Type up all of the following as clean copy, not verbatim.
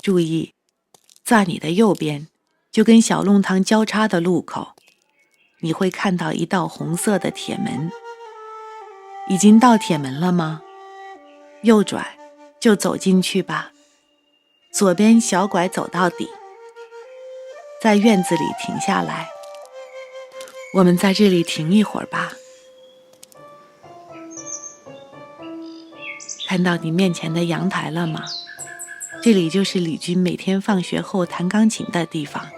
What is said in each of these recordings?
注意，在你的右边，就跟小弄堂交叉的路口，你会看到一道红色的铁门。已经到铁门了吗？右转，就走进去吧。左边小拐走到底，在院子里停下来。我们在这里停一会儿吧。看到你面前的阳台了吗？这里就是李军每天放学后弹钢琴的地方。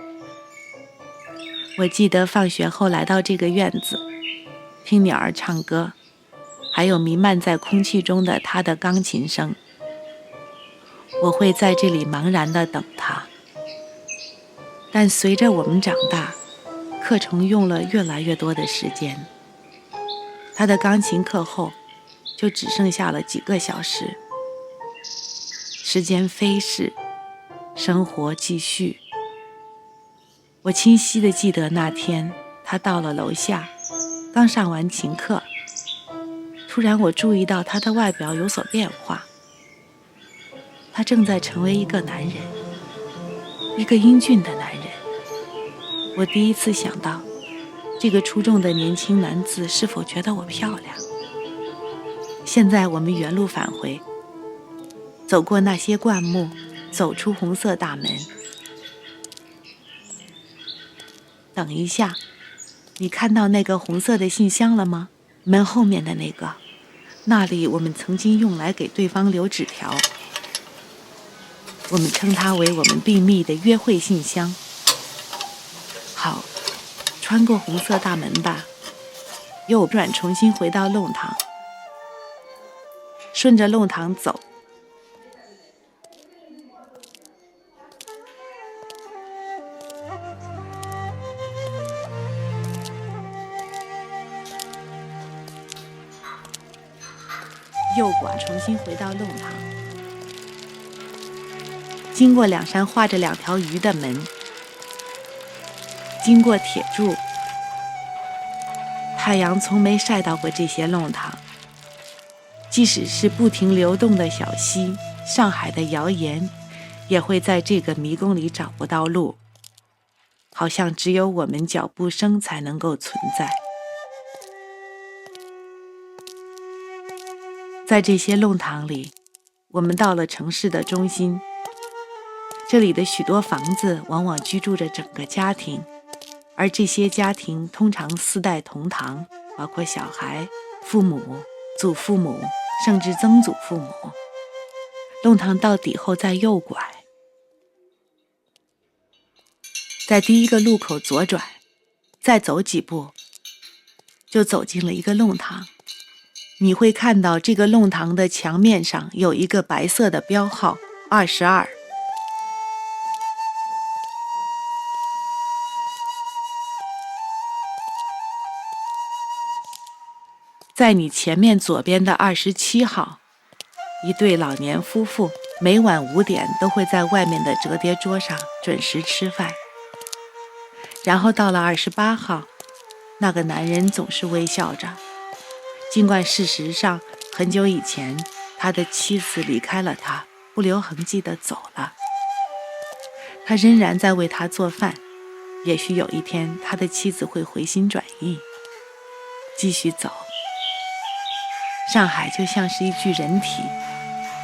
我记得放学后来到这个院子，听鸟儿唱歌，还有弥漫在空气中的他的钢琴声。我会在这里茫然地等他。但随着我们长大，课程用了越来越多的时间，他的钢琴课后就只剩下了几个小时。时间飞逝，生活继续。我清晰地记得那天，他到了楼下，刚上完琴课。突然我注意到他的外表有所变化，他正在成为一个男人，一个英俊的男人。我第一次想到，这个出众的年轻男子是否觉得我漂亮。现在我们原路返回，走过那些灌木，走出红色大门。等一下，你看到那个红色的信箱了吗？门后面的那个，那里我们曾经用来给对方留纸条。我们称它为我们秘密的约会信箱。好，穿过红色大门吧，右转重新回到弄堂，顺着弄堂走。右拐重新回到弄堂，经过两扇画着两条鱼的门，经过铁柱。太阳从没晒到过这些弄堂，即使是不停流动的小溪，上海的谣言也会在这个迷宫里找不到路，好像只有我们脚步声才能够存在。在这些弄堂里，我们到了城市的中心。这里的许多房子往往居住着整个家庭，而这些家庭通常四代同堂，包括小孩、父母、祖父母，甚至曾祖父母。弄堂到底后再右拐，在第一个路口左转，再走几步，就走进了一个弄堂。你会看到这个弄堂的墙面上有一个白色的标号22。在你前面左边的27号，一对老年夫妇每晚5点都会在外面的折叠桌上准时吃饭。然后到了28号，那个男人总是微笑着，尽管事实上很久以前他的妻子离开了他，不留痕迹地走了。他仍然在为他做饭，也许有一天他的妻子会回心转意，继续走。上海就像是一具人体，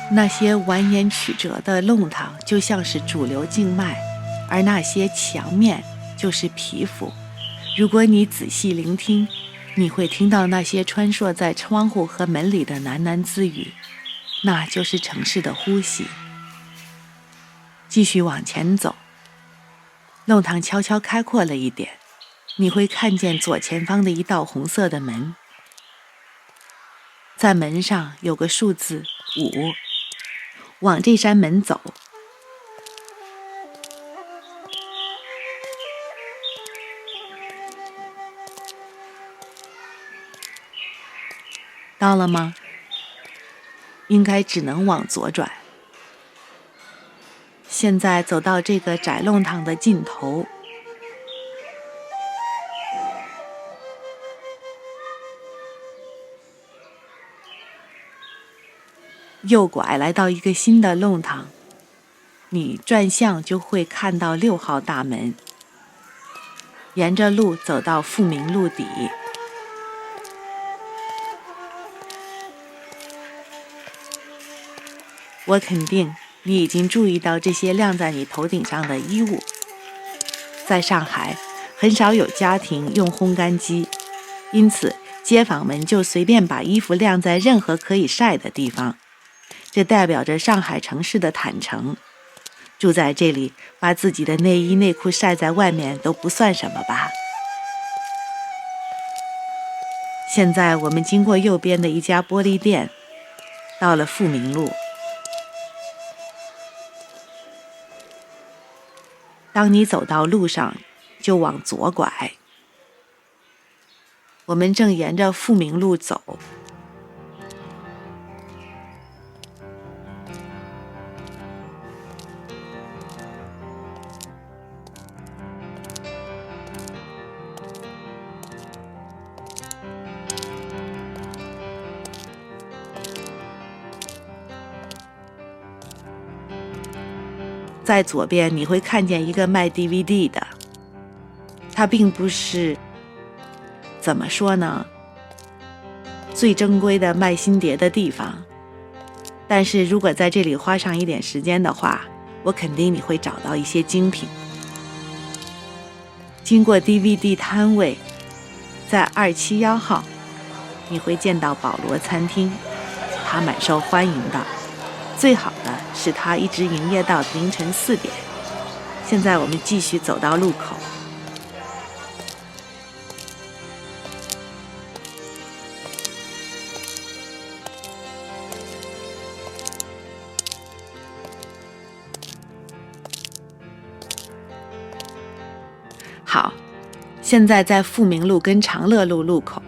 那些蜿蜒曲折的弄堂就像是主流静脉，而那些墙面就是皮肤。如果你仔细聆听，你会听到那些穿梭在窗户和门里的喃喃自语，那就是城市的呼吸。继续往前走，弄堂悄悄开阔了一点，你会看见左前方的一道红色的门，在门上有个数字5，往这扇门走。到了吗？应该只能往左转。现在走到这个窄弄堂的尽头，右拐来到一个新的弄堂，你转向就会看到6号大门。沿着路走到富民路底，我肯定你已经注意到这些晾在你头顶上的衣物。在上海，很少有家庭用烘干机，因此街坊们就随便把衣服晾在任何可以晒的地方。这代表着上海城市的坦诚。住在这里，把自己的内衣内裤晒在外面都不算什么吧。现在我们经过右边的一家玻璃店，到了富民路。当你走到路上，就往左拐。我们正沿着富民路走。在左边你会看见一个卖 DVD 的，它并不是，怎么说呢，最正规的卖新碟的地方，但是如果在这里花上一点时间的话，我肯定你会找到一些精品。经过 DVD 摊位，在271号，你会见到保罗餐厅，它蛮受欢迎的。最好的是它一直营业到凌晨4点。现在我们继续走到路口。好，现在在富民路跟长乐路路口，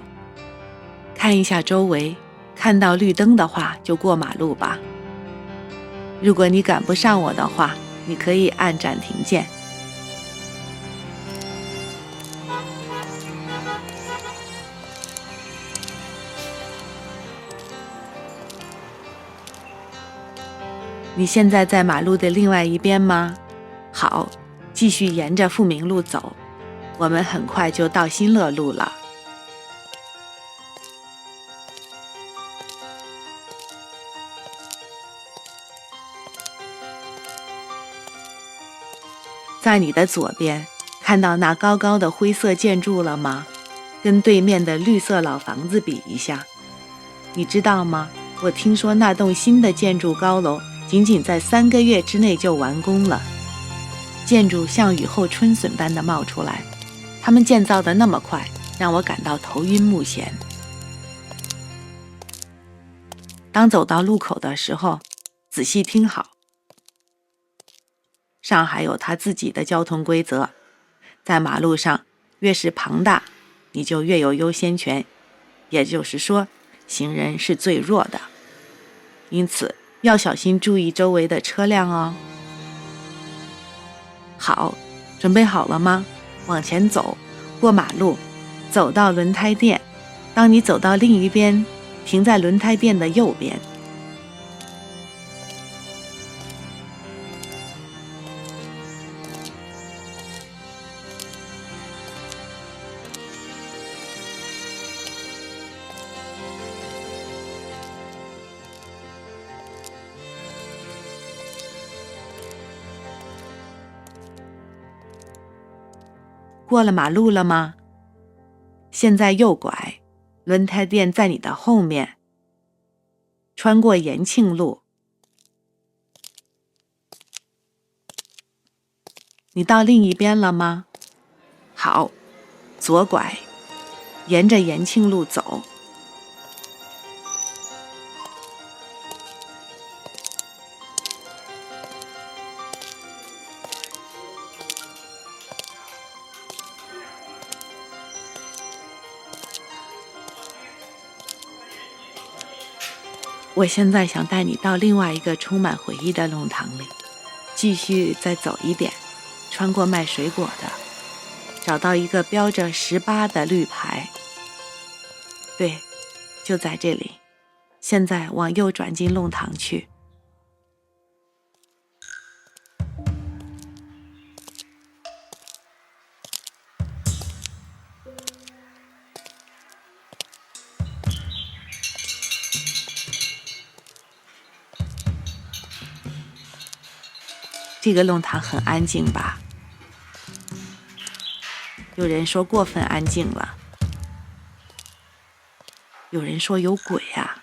看一下周围，看到绿灯的话就过马路吧。如果你赶不上我的话，你可以按暂停键。你现在在马路的另外一边吗？好，继续沿着富民路走，我们很快就到新乐路了。在你的左边，看到那高高的灰色建筑了吗？跟对面的绿色老房子比一下。你知道吗？我听说那栋新的建筑高楼仅仅在3个月之内就完工了。建筑像雨后春笋般的冒出来，它们建造的那么快，让我感到头晕目眩。当走到路口的时候，仔细听好。上海有它自己的交通规则，在马路上越是庞大，你就越有优先权，也就是说，行人是最弱的，因此要小心注意周围的车辆哦。好，准备好了吗？往前走，过马路，走到轮胎店。当你走到另一边，停在轮胎店的右边。过了马路了吗？现在右拐，轮胎店在你的后面。穿过延庆路，你到另一边了吗？好，左拐，沿着延庆路走。我现在想带你到另外一个充满回忆的弄堂里，继续再走一点，穿过卖水果的，找到一个标着18的绿牌。对，就在这里。现在往右转进弄堂去。这个弄堂很安静吧？有人说过分安静了，有人说有鬼啊，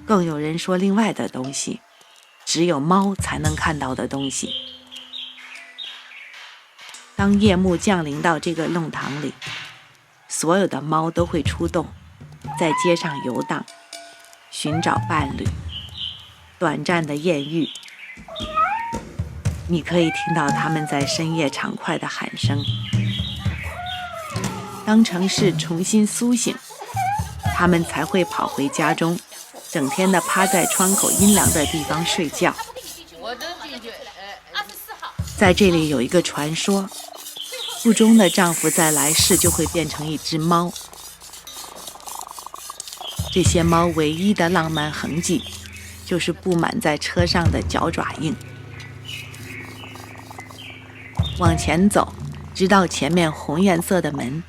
更有人说另外的东西，只有猫才能看到的东西。当夜幕降临到这个弄堂里，所有的猫都会出动，在街上游荡，寻找伴侣，短暂的艳遇。你可以听到它们在深夜畅快的喊声。当城市重新苏醒，它们才会跑回家中，整天的趴在窗口阴凉的地方睡觉。在这里有一个传说，腹中的丈夫在来世就会变成一只猫。这些猫唯一的浪漫痕迹，就是布满在车上的脚爪印。往前走，直到前面红颜色的门